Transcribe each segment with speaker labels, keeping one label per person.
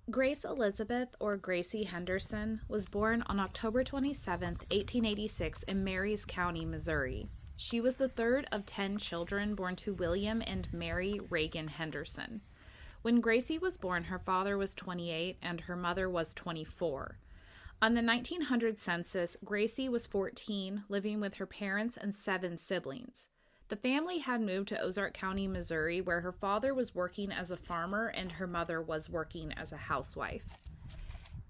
Speaker 1: Grace Elizabeth, or Gracie Henderson, was born on October 27, 1886, in Marys County, Missouri. She was the third of 10 children born to William and Mary Reagan Henderson. When Gracie was born, her father was 28 and her mother was 24. On the 1900 census, Gracie was 14, living with her parents and 7 siblings. The family had moved to Ozark County, Missouri, where her father was working as a farmer and her mother was working as a housewife.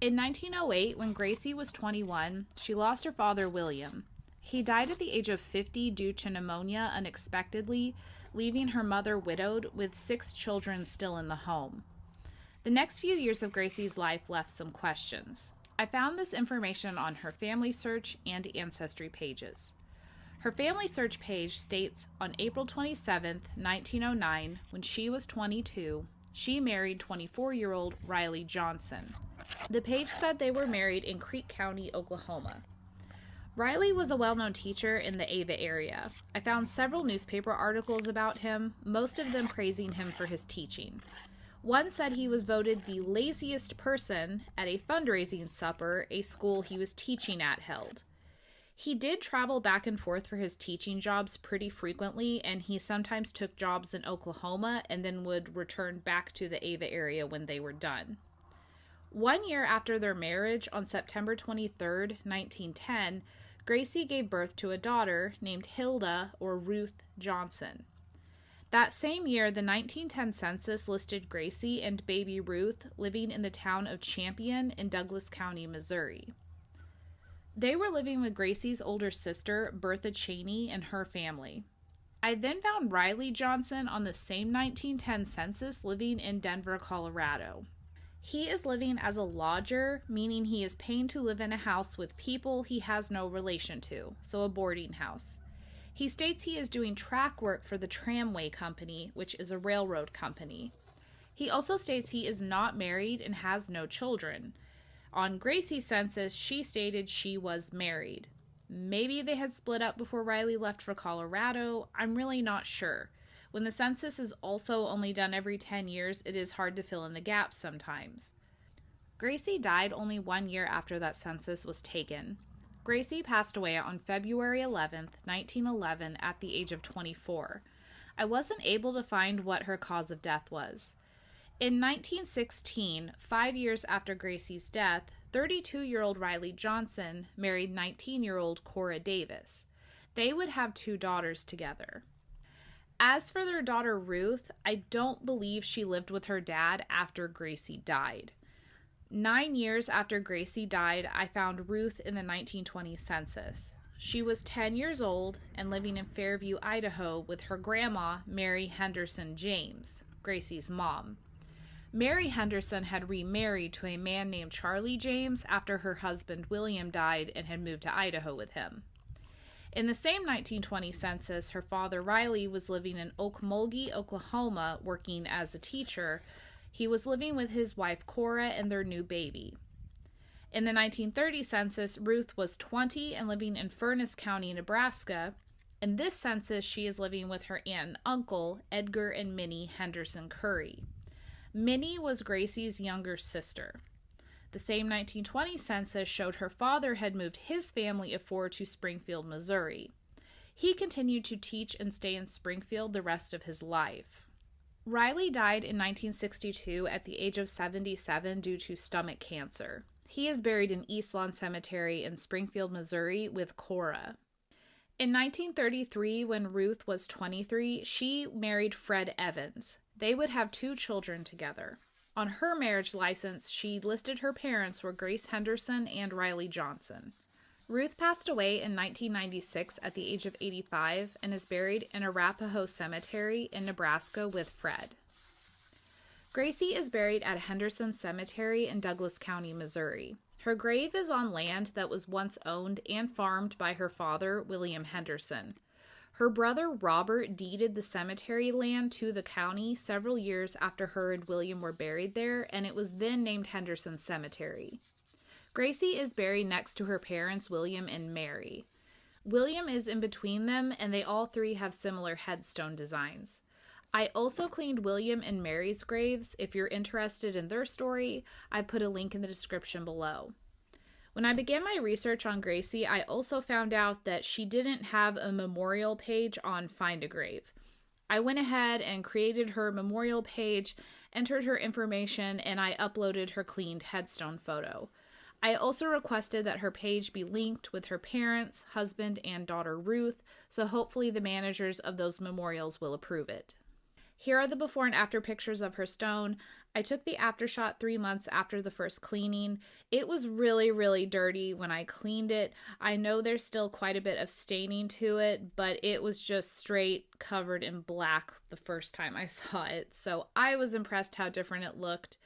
Speaker 1: In 1908, when Gracie was 21, she lost her father, William. He died at the age of 50 due to pneumonia unexpectedly, leaving her mother widowed with 6 children still in the home. The next few years of Gracie's life left some questions. I found this information on her Family Search and Ancestry pages. Her Family Search page states on April 27, 1909, when she was 22, she married 24-year-old Riley Johnson. The page said they were married in Creek County, Oklahoma. Riley was a well-known teacher in the Ava area. I found several newspaper articles about him, most of them praising him for his teaching. One said he was voted the laziest person at a fundraising supper a school he was teaching at held. He did travel back and forth for his teaching jobs pretty frequently, and he sometimes took jobs in Oklahoma and then would return back to the Ava area when they were done. 1 year after their marriage, on September 23, 1910, Gracie gave birth to a daughter named Hilda, or Ruth, Johnson. That same year, the 1910 census listed Gracie and baby Ruth living in the town of Champion in Douglas County, Missouri. They were living with Gracie's older sister, Bertha Cheney, and her family. I then found Riley Johnson on the same 1910 census living in Denver, Colorado. He is living as a lodger, meaning he is paying to live in a house with people he has no relation to, so a boarding house. He states he is doing track work for the Tramway Company, which is a railroad company. He also states he is not married and has no children. On Gracie's census, she stated she was married. Maybe they had split up before Riley left for Colorado. I'm really not sure. When the census is also only done every 10 years, it is hard to fill in the gaps sometimes. Gracie died only 1 year after that census was taken. Gracie passed away on February 11, 1911, at the age of 24. I wasn't able to find what her cause of death was. In 1916, 5 years after Gracie's death, 32-year-old Riley Johnson married 19-year-old Cora Davis. They would have 2 daughters together. As for their daughter Ruth, I don't believe she lived with her dad after Gracie died. 9 years after Gracie died, I found Ruth in the 1920 census. She was 10 years old and living in Fairview, Idaho with her grandma, Mary Henderson James, Gracie's mom. Mary Henderson had remarried to a man named Charlie James after her husband William died and had moved to Idaho with him. In the same 1920 census, her father Riley was living in Okmulgee, Oklahoma, working as a teacher. He was living with his wife Cora and their new baby. In the 1930 census, Ruth was 20 and living in Furnace County, Nebraska. In this census, she is living with her aunt and uncle, Edgar and Minnie Henderson Curry. Minnie was Gracie's younger sister. The same 1920 census showed her father had moved his family of 4 to Springfield, Missouri. He continued to teach and stay in Springfield the rest of his life. Riley died in 1962 at the age of 77 due to stomach cancer. He is buried in East Lawn Cemetery in Springfield, Missouri with Cora. In 1933, when Ruth was 23, she married Fred Evans. They would have 2 children together. On her marriage license, she listed her parents were Grace Henderson and Riley Johnson. Ruth passed away in 1996 at the age of 85 and is buried in Arapahoe Cemetery in Nebraska with Fred. Gracie is buried at Henderson Cemetery in Douglas County, Missouri. Her grave is on land that was once owned and farmed by her father, William Henderson. Her brother Robert deeded the cemetery land to the county several years after her and William were buried there, and it was then named Henderson Cemetery. Gracie is buried next to her parents, William and Mary. William is in between them, and they all 3 have similar headstone designs. I also cleaned William and Mary's graves. If you're interested in their story, I put a link in the description below. When I began my research on Gracie, I also found out that she didn't have a memorial page on Find a Grave. I went ahead and created her memorial page, entered her information, and I uploaded her cleaned headstone photo. I also requested that her page be linked with her parents, husband, and daughter Ruth, so hopefully the managers of those memorials will approve it. Here are the before and after pictures of her stone. I took the aftershot 3 months after the first cleaning. It was really, really dirty when I cleaned it. I know there's still quite a bit of staining to it, but it was just straight covered in black the first time I saw it. So I was impressed how different it looked.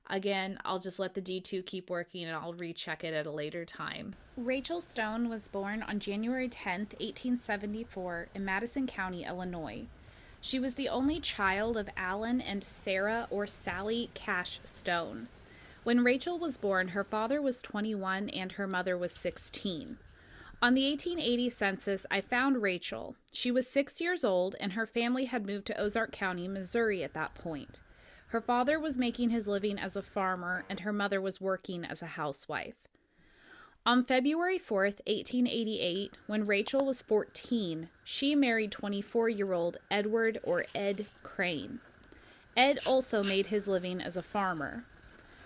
Speaker 1: Again, I'll just let the D2 keep working and I'll recheck it at a later time. Rachel Stone was born on January 10th, 1874 in Madison County, Illinois. She was the only child of Alan and Sarah or Sally Cash Stone. When Rachel was born, her father was 21 and her mother was 16. On the 1880 census, I found Rachel. She was 6 years old and her family had moved to Ozark County, Missouri at that point. Her father was making his living as a farmer and her mother was working as a housewife. On February 4th, 1888, when Rachel was 14, she married 24-year-old Edward or Ed Crane. Ed also made his living as a farmer.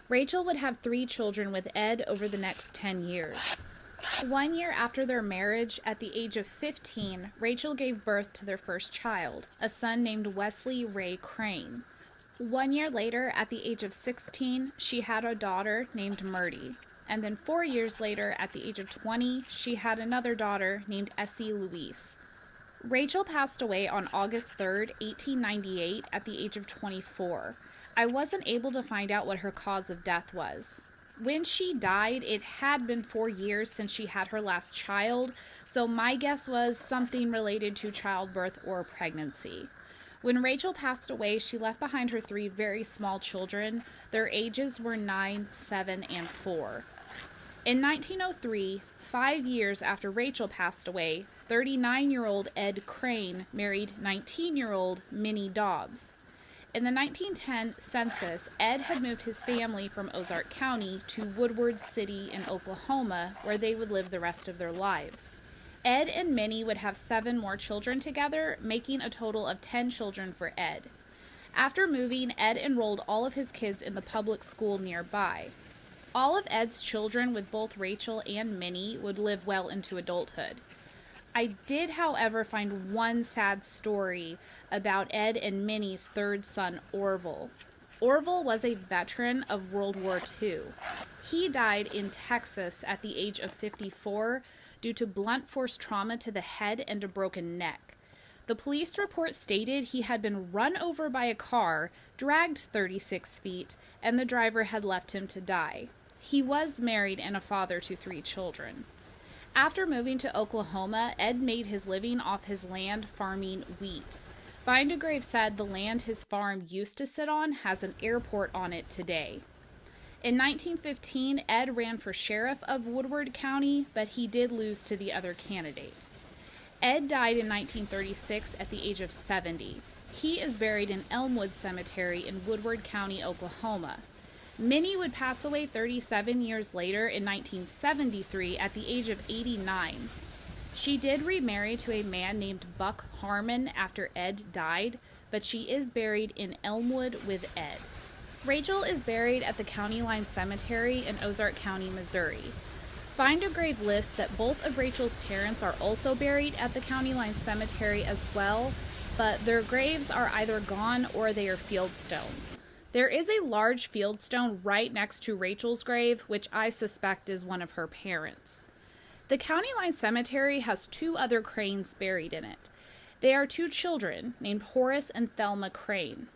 Speaker 1: Rachel would have 3 children with Ed over the next 10 years. 1 year after their marriage, at the age of 15, Rachel gave birth to their first child, a son named Wesley Ray Crane. 1 year later, at the age of 16, she had a daughter named Murdy. And then 4 years later, at the age of 20, she had another daughter named Essie Louise. Rachel passed away on August 3rd, 1898, at the age of 24. I wasn't able to find out what her cause of death was. When she died, it had been 4 years since she had her last child, so my guess was something related to childbirth or pregnancy. When Rachel passed away, she left behind her 3 very small children. Their ages were 9, 7, and 4. In 1903, 5 years after Rachel passed away, 39-year-old Ed Crane married 19-year-old Minnie Dobbs. In the 1910 census, Ed had moved his family from Ozark County to Woodward City in Oklahoma, where they would live the rest of their lives. Ed and Minnie would have 7 more children together, making a total of 10 children for Ed. After moving, Ed enrolled all of his kids in the public school nearby. All of Ed's children, with both Rachel and Minnie, would live well into adulthood. I did, however, find one sad story about Ed and Minnie's 3rd son, Orville. Orville was a veteran of World War II. He died in Texas at the age of 54 due to blunt force trauma to the head and a broken neck. The police report stated he had been run over by a car, dragged 36 feet, and the driver had left him to die. He was married and a father to 3 children. After moving to Oklahoma, Ed made his living off his land farming wheat. Find a Grave said the land his farm used to sit on has an airport on it today. In 1915, Ed ran for sheriff of Woodward County, but he did lose to the other candidate. Ed died in 1936 at the age of 70. He is buried in Elmwood Cemetery in Woodward County, Oklahoma. Minnie would pass away 37 years later in 1973 at the age of 89. She did remarry to a man named Buck Harmon after Ed died, but she is buried in Elmwood with Ed. Rachel is buried at the County Line Cemetery in Ozark County, Missouri. Find a Grave lists that both of Rachel's parents are also buried at the County Line Cemetery as well, but their graves are either gone or they are field stones. There is a large field stone right next to Rachel's grave, which I suspect is one of her parents. The County Line Cemetery has 2 other Cranes buried in it. They are 2 children named Horace and Thelma Crane.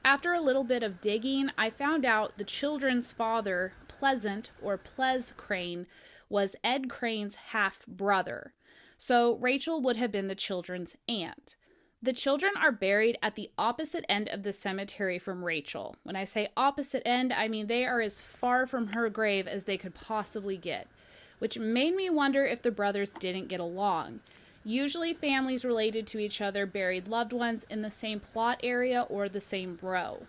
Speaker 1: After a little bit of digging, I found out the children's father, Pleasant or Ples Crane, was Ed Crane's half-brother. So Rachel would have been the children's aunt. The children are buried at the opposite end of the cemetery from Rachel. When I say opposite end, I mean they are as far from her grave as they could possibly get, which made me wonder if the brothers didn't get along. Usually families related to each other buried loved ones in the same plot area or the same row.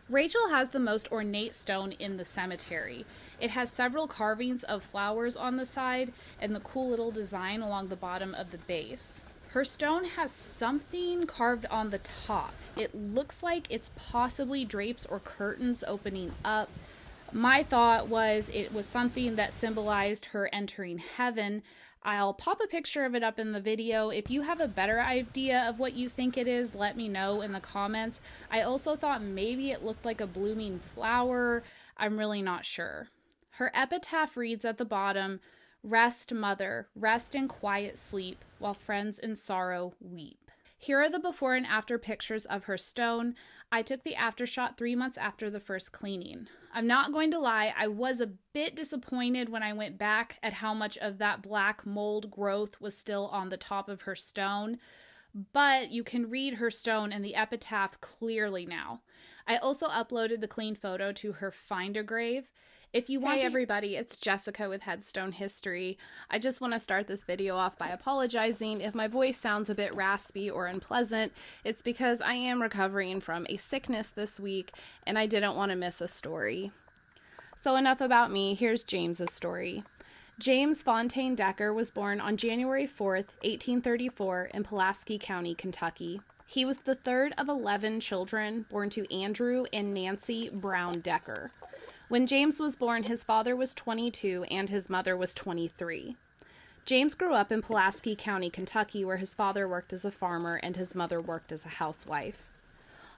Speaker 1: Rachel has the most ornate stone in the cemetery. It has several carvings of flowers on the side and the cool little design along the bottom of the base. Her stone has something carved on the top. It looks like it's possibly drapes or curtains opening up. My thought was it was something that symbolized her entering heaven. I'll pop a picture of it up in the video. If you have a better idea of what you think it is, let me know in the comments. I also thought maybe it looked like a blooming flower. I'm really not sure. Her epitaph reads at the bottom, "Rest, mother, rest in quiet sleep, while friends in sorrow weep." Here are the before and after pictures of her stone. I took the aftershot 3 months after the first cleaning. I'm not going to lie, I was a bit disappointed when I went back at how much of that black mold growth was still on the top of her stone, but you can read her stone and the epitaph clearly now. I also uploaded the clean photo to her Find a Grave. If you want everybody, it's Jessica with Headstone History. I just want to start this video off by apologizing if my voice sounds a bit raspy or unpleasant. It's because I am recovering from a sickness this week and I didn't want to miss a story. So enough about me, here's James's story. James Fontaine Decker was born on January 4th, 1834 in Pulaski County, Kentucky. He was the third of 11 children born to Andrew and Nancy Brown Decker. When James was born, his father was 22 and his mother was 23. James grew up in Pulaski County, Kentucky, where his father worked as a farmer and his mother worked as a housewife.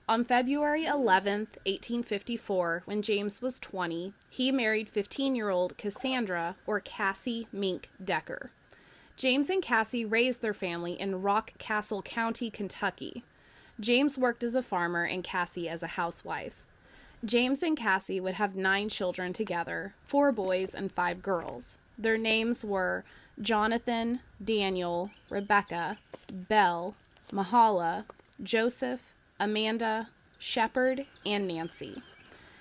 Speaker 1: On February 11th, 1854, when James was 20, he married 15-year-old Cassandra, or Cassie Mink Decker. James and Cassie raised their family in Rock Castle County, Kentucky. James worked as a farmer and Cassie as a housewife. James and Cassie would have 9 children together, 4 boys and 5 girls. Their names were Jonathan, Daniel, Rebecca, Belle, Mahala, Joseph, Amanda, Shepherd, and Nancy.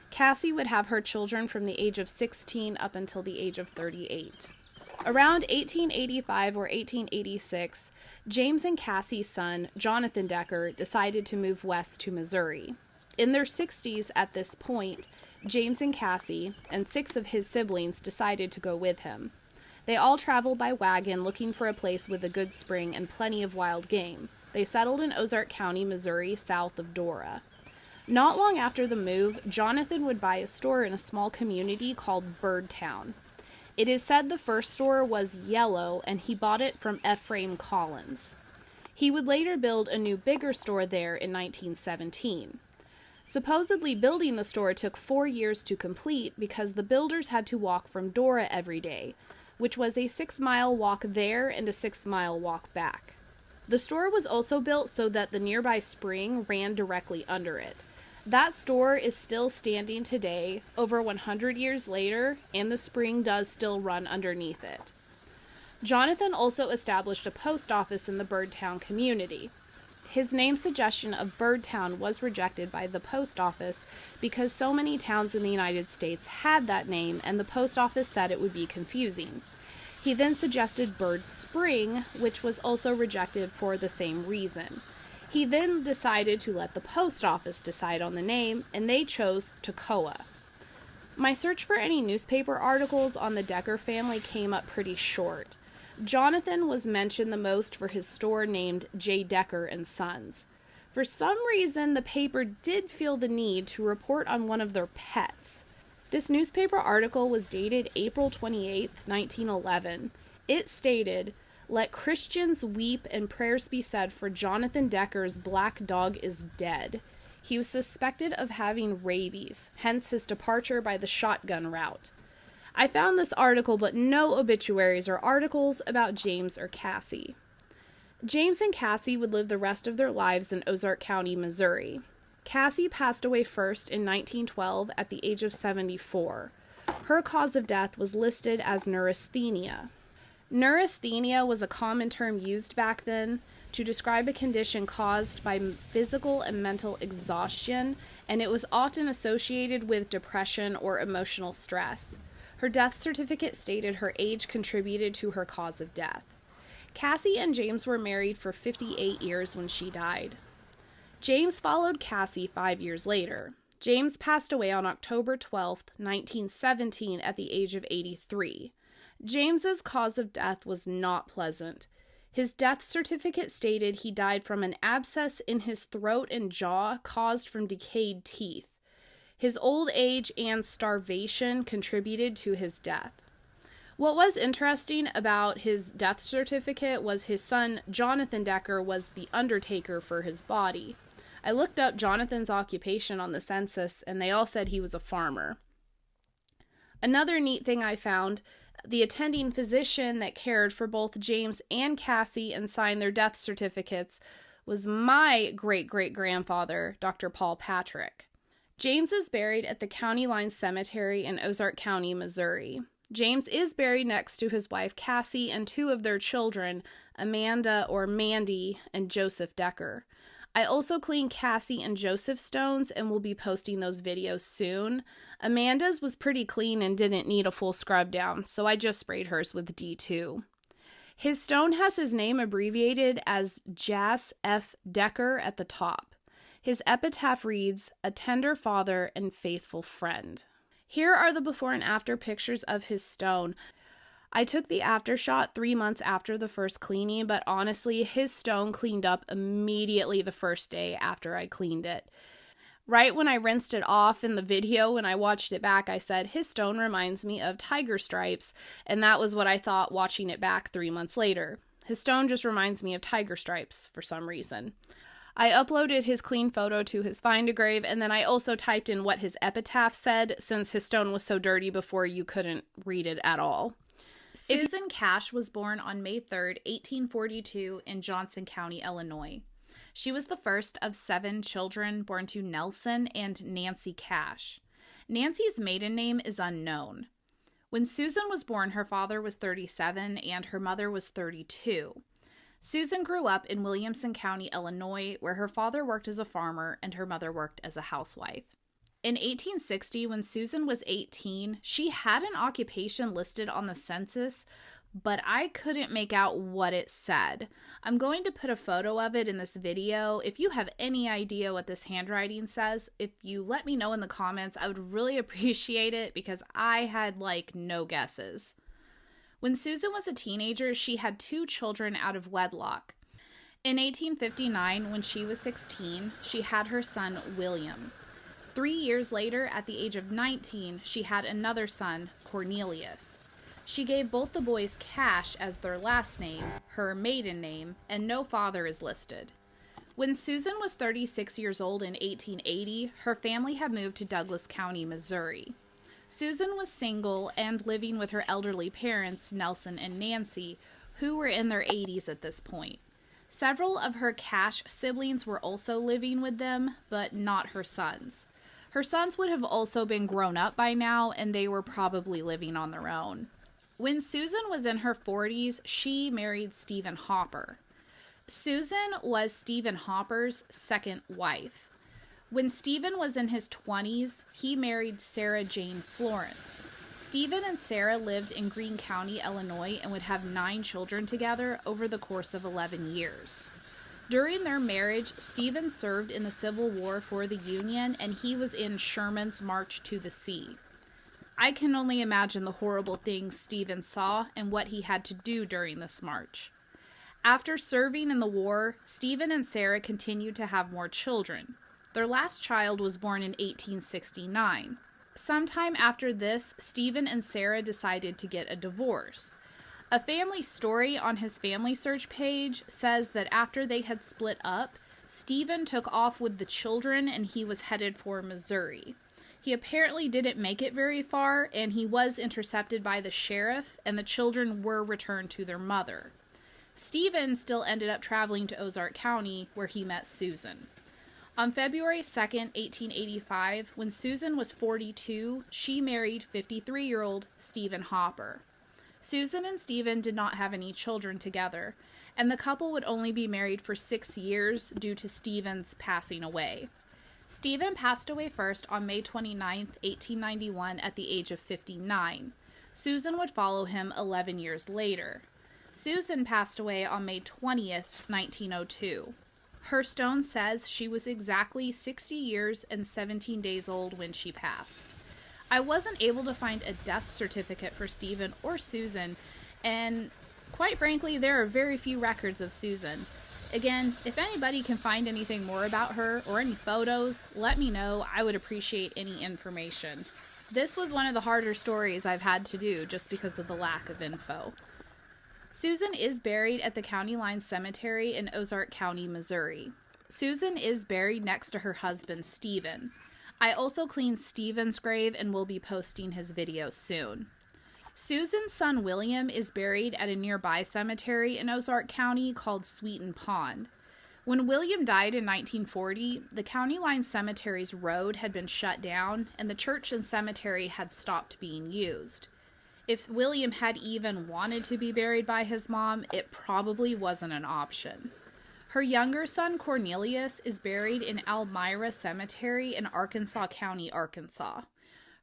Speaker 1: Cassie would have her children from the age of 16 up until the age of 38. Around 1885 or 1886, James and Cassie's son, Jonathan Decker, decided to move west to Missouri. In their 60s at this point, James and Cassie and 6 of his siblings decided to go with him. They all traveled by wagon looking for a place with a good spring and plenty of wild game. They settled in Ozark County, Missouri, south of Dora. Not long after the move, Jonathan would buy a store in a small community called Birdtown. It is said the first store was yellow and he bought it from Ephraim Collins. He would later build a new bigger store there in 1917. Supposedly, building the store took 4 years to complete because the builders had to walk from Dora every day, which was a 6-mile walk there and a 6-mile walk back. The store was also built so that the nearby spring ran directly under it. That store is still standing today, over 100 years later, and the spring does still run underneath it. Jonathan also established a post office in the Birdtown community. His name suggestion of Birdtown was rejected by the post office because so many towns in the United States had that name and the post office said it would be confusing. He then suggested Bird Spring, which was also rejected for the same reason. He then decided to let the post office decide on the name, and they chose Toccoa. My search for any newspaper articles on the Decker family came up pretty short. Jonathan was mentioned the most for his store named J. Decker and Sons. For some reason, the paper did feel the need to report on one of their pets. This newspaper article was dated April 28, 1911. It stated, "Let Christians weep and prayers be said for Jonathan Decker's black dog is dead. He was suspected of having rabies, hence his departure by the shotgun route." I found this article, but no obituaries or articles about James or Cassie. James and Cassie would live the rest of their lives in Ozark County, Missouri. Cassie passed away first in 1912 at the age of 74. Her cause of death was listed as neurasthenia. Neurasthenia was a common term used back then to describe a condition caused by physical and mental exhaustion, and it was often associated with depression or emotional stress. Her death certificate stated her age contributed to her cause of death.
Speaker 2: Cassie and James were married for 58 years when she died. James followed Cassie 5 years later. James passed away on October 12, 1917, at the age of 83. James's cause of death was not pleasant. His death certificate stated he died from an abscess in his throat and jaw caused from decayed teeth. His old age and starvation contributed to his death. What was interesting about his death certificate was his son, Jonathan Decker, was the undertaker for his body. I looked up Jonathan's occupation on the census, and they all said he was a farmer. Another neat thing I found, the attending physician that cared for both James and Cassie and signed their death certificates was my great-great-grandfather, Dr. Paul Patrick. James is buried at the County Line Cemetery in Ozark County, Missouri. James is buried next to his wife Cassie and two of their children, Amanda or Mandy and Joseph Decker. I also cleaned Cassie and Joseph's stones and will be posting those videos soon. Amanda's was pretty clean and didn't need a full scrub down, so I just sprayed hers with D2. His stone has his name abbreviated as Jas F. Decker at the top. His epitaph reads, "A tender father and faithful friend." Here are the before and after pictures of his stone. I took the after shot 3 months after the first cleaning, but honestly, his stone cleaned up immediately the first day after I cleaned it. Right when I rinsed it off in the video, when I watched it back, I said, his stone reminds me of tiger stripes, and that was what I thought watching it back 3 months later. His stone just reminds me of tiger stripes for some reason. I uploaded his clean photo to his Find a Grave, and then I also typed in what his epitaph said, since his stone was so dirty before you couldn't read it at all.
Speaker 1: Susan Cash was born on May 3rd, 1842 in Johnson County, Illinois. She was the first of 7 children born to Nelson and Nancy Cash. Nancy's maiden name is unknown. When Susan was born, her father was 37 and her mother was 32. Susan grew up in Williamson County, Illinois, where her father worked as a farmer and her mother worked as a housewife. In 1860, when Susan was 18, she had an occupation listed on the census, but I couldn't make out what it said. I'm going to put a photo of it in this video. If you have any idea what this handwriting says, if you let me know in the comments, I would really appreciate it because I had no guesses. When Susan was a teenager, she had 2 children out of wedlock. In 1859, when she was 16, she had her son, William. 3 years later, at the age of 19, she had another son, Cornelius. She gave both the boys Cash as their last name, her maiden name, and no father is listed. When Susan was 36 years old in 1880, her family had moved to Douglas County, Missouri. Susan was single and living with her elderly parents, Nelson and Nancy, who were in their 80s at this point. Several of her Cash siblings were also living with them, but not her sons. Her sons would have also been grown up by now, and they were probably living on their own. When Susan was in her 40s, she married Stephen Hopper. Susan was Stephen Hopper's second wife. When Stephen was in his 20s, he married Sarah Jane Florence. Stephen and Sarah lived in Greene County, Illinois, and would have 9 children together over the course of 11 years. During their marriage, Stephen served in the Civil War for the Union, and he was in Sherman's March to the Sea. I can only imagine the horrible things Stephen saw and what he had to do during this march. After serving in the war, Stephen and Sarah continued to have more children. Their last child was born in 1869. Sometime after this, Stephen and Sarah decided to get a divorce. A family story on his family search page says that after they had split up, Stephen took off with the children and he was headed for Missouri. He apparently didn't make it very far, and he was intercepted by the sheriff, and the children were returned to their mother. Stephen still ended up traveling to Ozark County, where he met Susan. On February 2nd, 1885, when Susan was 42, she married 53-year-old Stephen Hopper. Susan and Stephen did not have any children together, and the couple would only be married for 6 years due to Stephen's passing away. Stephen passed away first on May 29, 1891, at the age of 59. Susan would follow him 11 years later. Susan passed away on May 20th, 1902. Her stone says she was exactly 60 years and 17 days old when she passed. I wasn't able to find a death certificate for Stephen or Susan, and quite frankly, there are very few records of Susan. Again, if anybody can find anything more about her or any photos, let me know. I would appreciate any information. This was one of the harder stories I've had to do just because of the lack of info. Susan is buried at the County Line Cemetery in Ozark County, Missouri. Susan is buried next to her husband, Stephen. I also cleaned Stephen's grave and will be posting his video soon. Susan's son, William, is buried at a nearby cemetery in Ozark County called Sweeten Pond. When William died in 1940, the County Line Cemetery's road had been shut down and the church and cemetery had stopped being used. If William had even wanted to be buried by his mom, it probably wasn't an option. Her younger son, Cornelius, is buried in Elmira Cemetery in Arkansas County, Arkansas.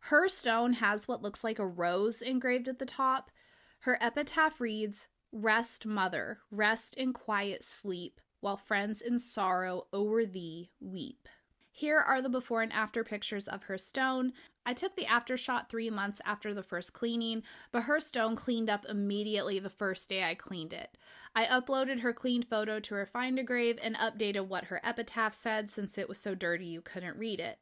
Speaker 1: Her stone has what looks like a rose engraved at the top. Her epitaph reads, "Rest, mother, rest in quiet sleep, while friends in sorrow o'er thee weep." Here are the before and after pictures of her stone. I took the after shot 3 months after the first cleaning, but her stone cleaned up immediately the first day I cleaned it. I uploaded her cleaned photo to her Find a Grave and updated what her epitaph said since it was so dirty you couldn't read it.